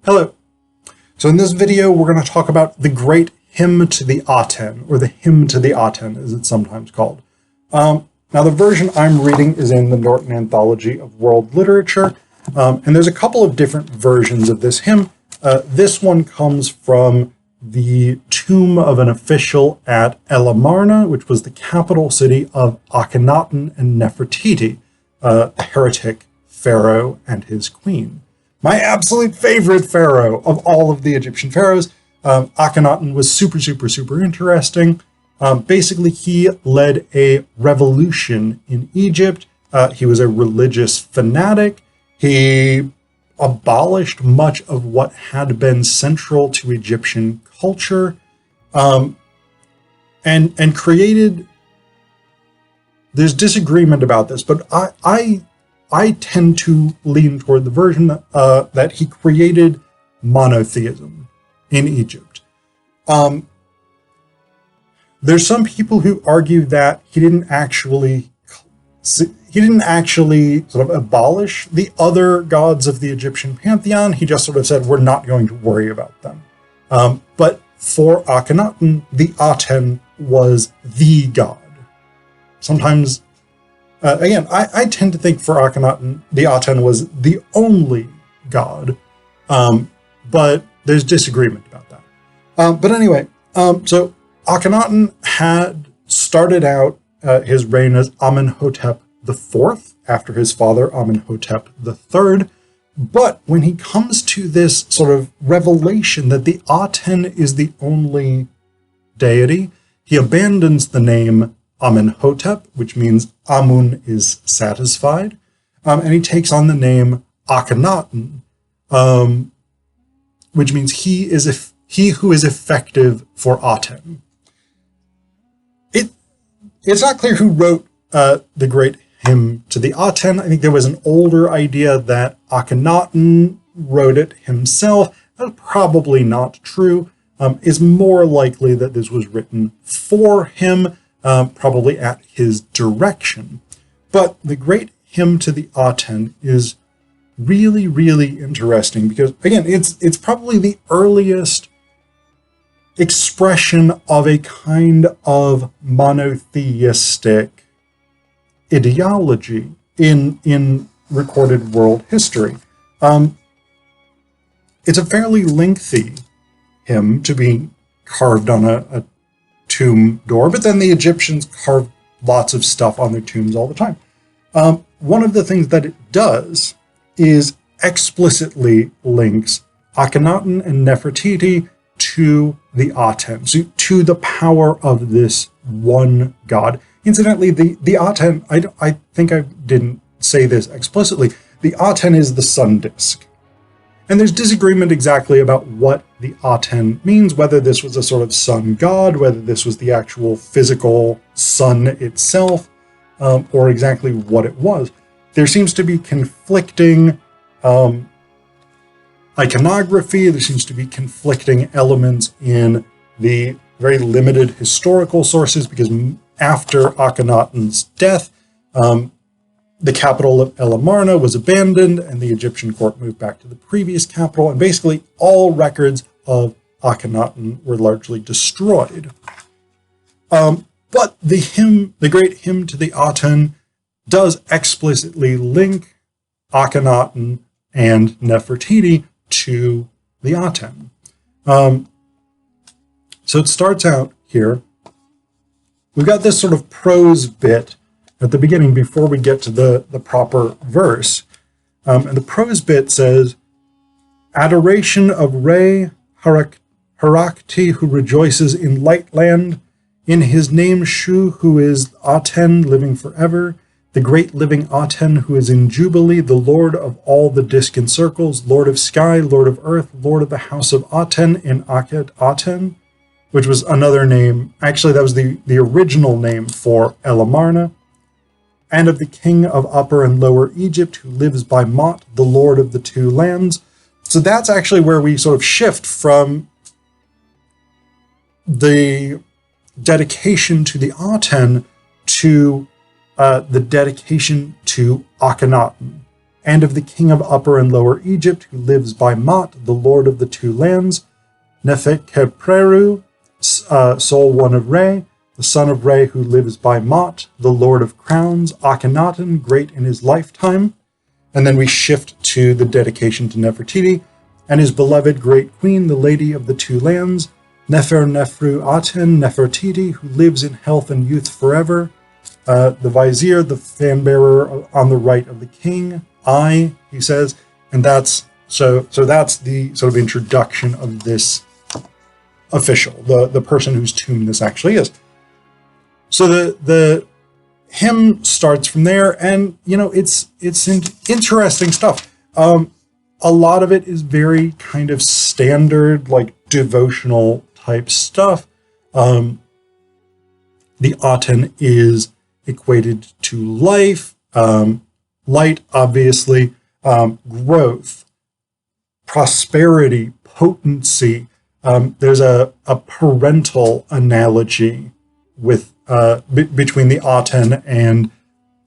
Hello. So in this video, we're going to talk about the Great Hymn to the Aten, or the Hymn to the Aten, as it's sometimes called. Now, the version I'm reading is in the Norton Anthology of World Literature, and there's a couple of different versions of this hymn. This one comes from the tomb of an official at Elamarna, which was the capital city of Akhenaten and Nefertiti, the heretic pharaoh and his queen. My absolute favorite pharaoh of all of the Egyptian pharaohs. Akhenaten was super interesting. Basically, he led a revolution in Egypt. He was a religious fanatic. He abolished much of what had been central to Egyptian culture, and created. There's disagreement about this, but I tend to lean toward the version that he created monotheism in Egypt. There's some people who argue that he didn't actually sort of abolish the other gods of the Egyptian pantheon. He just sort of said, we're not going to worry about them. But for Akhenaten, the Aten was the god. Sometimes, again, I tend to think for Akhenaten, the Aten was the only god, but there's disagreement about that. But anyway, so Akhenaten had started out his reign as Amenhotep IV, after his father Amenhotep III. But when he comes to this sort of revelation that the Aten is the only deity, he abandons the name Amenhotep, which means Amun is satisfied, and he takes on the name Akhenaten, which means he who is effective for Aten. It's not clear who wrote the Great Hymn to the Aten. I think there was an older idea that Akhenaten wrote it himself. That's probably not true. It's more likely that this was written for him, probably at his direction. But the Great Hymn to the Aten is really interesting because, again, it's probably the earliest expression of a kind of monotheistic ideology in recorded world history. It's a fairly lengthy hymn to be carved on a tomb door, but then the Egyptians carved lots of stuff on their tombs all the time. One of the things that it does is explicitly links Akhenaten and Nefertiti to the Aten, so to the power of this one god. Incidentally, the Aten, I think I didn't say this explicitly, the Aten is the sun disk. And there's disagreement exactly about what the Aten means, whether this was a sort of sun god, whether this was the actual physical sun itself, or exactly what it was. There seems to be conflicting iconography, there seems to be conflicting elements in the very limited historical sources, because after Akhenaten's death, the capital of Elamarna was abandoned and the Egyptian court moved back to the previous capital, and basically all records of Akhenaten were largely destroyed. But the Great Hymn to the Aten does explicitly link Akhenaten and Nefertiti to the Aten. So it starts out here. We've got this sort of prose bit at the beginning before we get to the proper verse. And the prose bit says, adoration of Re Harakti, who rejoices in Lightland, in his name Shu, who is Aten, living forever, the great living Aten, who is in Jubilee, the Lord of all the distant circles, Lord of sky, Lord of earth, Lord of the house of Aten in Akhet Aten, which was another name. Actually, that was the original name for Elamarna, and of the king of Upper and Lower Egypt, who lives by Mot, the Lord of the two lands. So that's actually where we sort of shift from the dedication to the Aten to the dedication to Akhenaten. and of the king of Upper and Lower Egypt, who lives by Mot, the lord of the two lands, Neferkepreru, soul one of Re, the son of Re, who lives by Mot, the lord of crowns, Akhenaten, great in his lifetime. And then we shift to the dedication to Nefertiti, and his beloved great queen, the lady of the two lands, Nefru Aten, Nefertiti, who lives in health and youth forever, the vizier, the fan bearer on the right of the king, he says, and that's that's the sort of introduction of this official, the person whose tomb this actually is. So the hymn starts from there, and it's interesting stuff. A lot of it is very kind of standard, like devotional type stuff. The Aten is equated to life, light, obviously, growth, prosperity, potency. There's a parental analogy with between the Aten and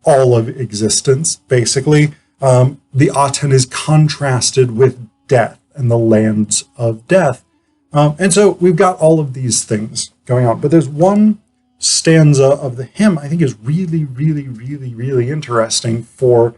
all of existence, basically. The Aten is contrasted with death and the lands of death. And so we've got all of these things going on. But there's one stanza of the hymn I think is really, really, really, really interesting for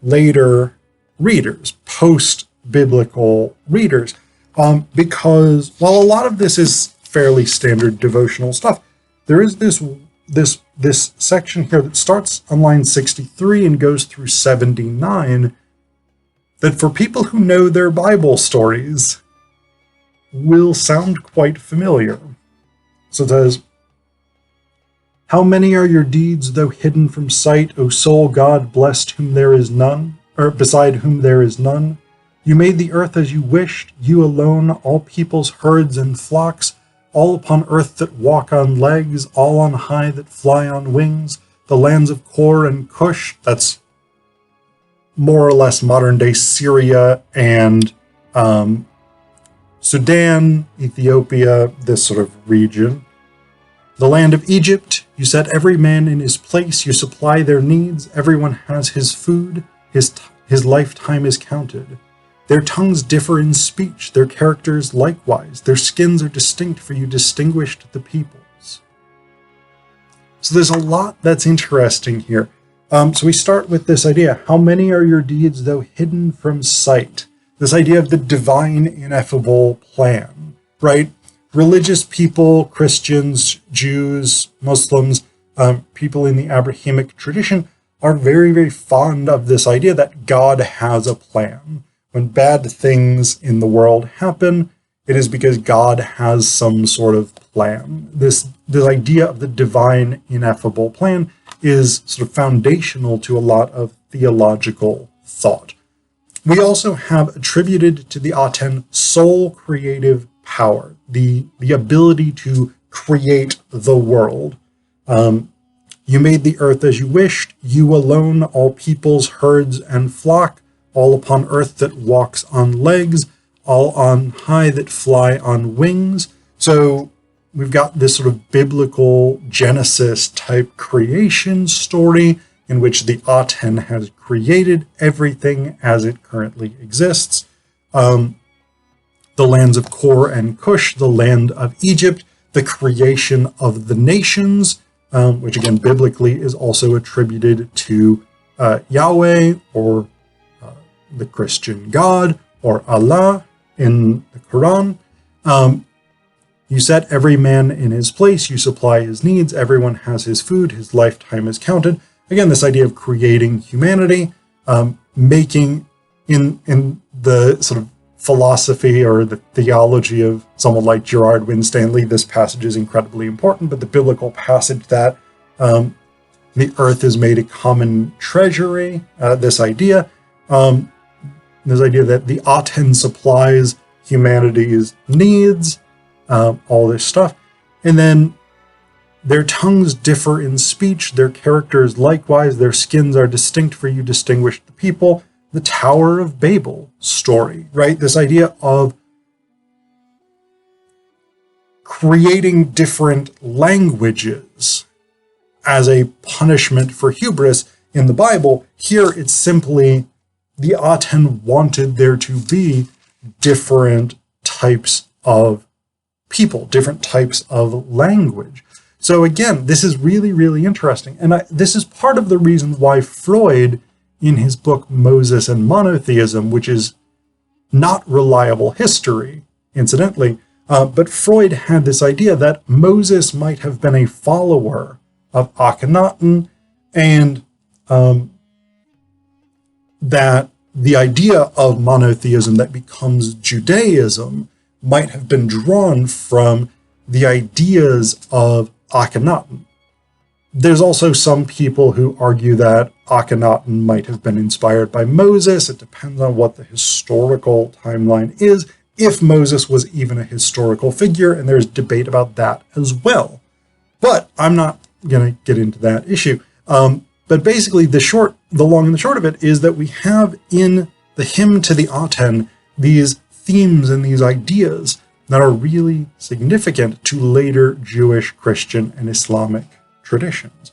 later readers, post-biblical readers, because while a lot of this is fairly standard devotional stuff, there is this section here that starts on line 63 and goes through 79 that for people who know their Bible stories will sound quite familiar. So it says, "How many are your deeds, though hidden from sight, O soul God blessed whom there is none, or beside whom there is none? You made the earth as you wished, you alone, all peoples, herds, and flocks, all upon earth that walk on legs, all on high that fly on wings, the lands of Kor and Cush," that's more or less modern-day Syria and Sudan, Ethiopia, this sort of region. "The land of Egypt, you set every man in his place, you supply their needs, everyone has his food, his lifetime is counted. Their tongues differ in speech, their characters likewise, their skins are distinct, for you distinguished the peoples." So there's a lot that's interesting here. So we start with this idea, how many are your deeds, though hidden from sight? This idea of the divine, ineffable plan, right? Religious people, Christians, Jews, Muslims, people in the Abrahamic tradition are very, very fond of this idea that God has a plan. When bad things in the world happen, it is because God has some sort of plan. This idea of the divine, ineffable plan is sort of foundational to a lot of theological thought. We also have attributed to the Aten sole creative power, the ability to create the world. You made the earth as you wished, you alone, all peoples, herds, and flock, all upon earth that walks on legs, all on high that fly on wings. So we've got this sort of biblical Genesis type creation story in which the Aten has created everything as it currently exists. The lands of Kor and Cush, the land of Egypt, the creation of the nations, which again biblically is also attributed to Yahweh or the Christian God or Allah in the Quran. You set every man in his place, you supply his needs, everyone has his food, his lifetime is counted. Again, this idea of creating humanity, making in the sort of philosophy or the theology of someone like Gerard Winstanley, this passage is incredibly important, but the biblical passage that the earth is made a common treasury, this idea that the Aten supplies humanity's needs, all this stuff. And then their tongues differ in speech, their characters likewise, their skins are distinct, for you distinguished the people. The Tower of Babel story, right? This idea of creating different languages as a punishment for hubris in the Bible. Here it's simply the Aten wanted there to be different types of people, different types of language. So again, this is really, really interesting. And this is part of the reason why Freud, in his book Moses and Monotheism, which is not reliable history, incidentally, but Freud had this idea that Moses might have been a follower of Akhenaten, and that the idea of monotheism that becomes Judaism might have been drawn from the ideas of Akhenaten. There's also some people who argue that Akhenaten might have been inspired by Moses. It depends on what the historical timeline is, if Moses was even a historical figure, and there's debate about that as well. But I'm not going to get into that issue. But basically, the long and the short of it is that we have in the hymn to the Aten these themes and these ideas that are really significant to later Jewish, Christian, and Islamic traditions.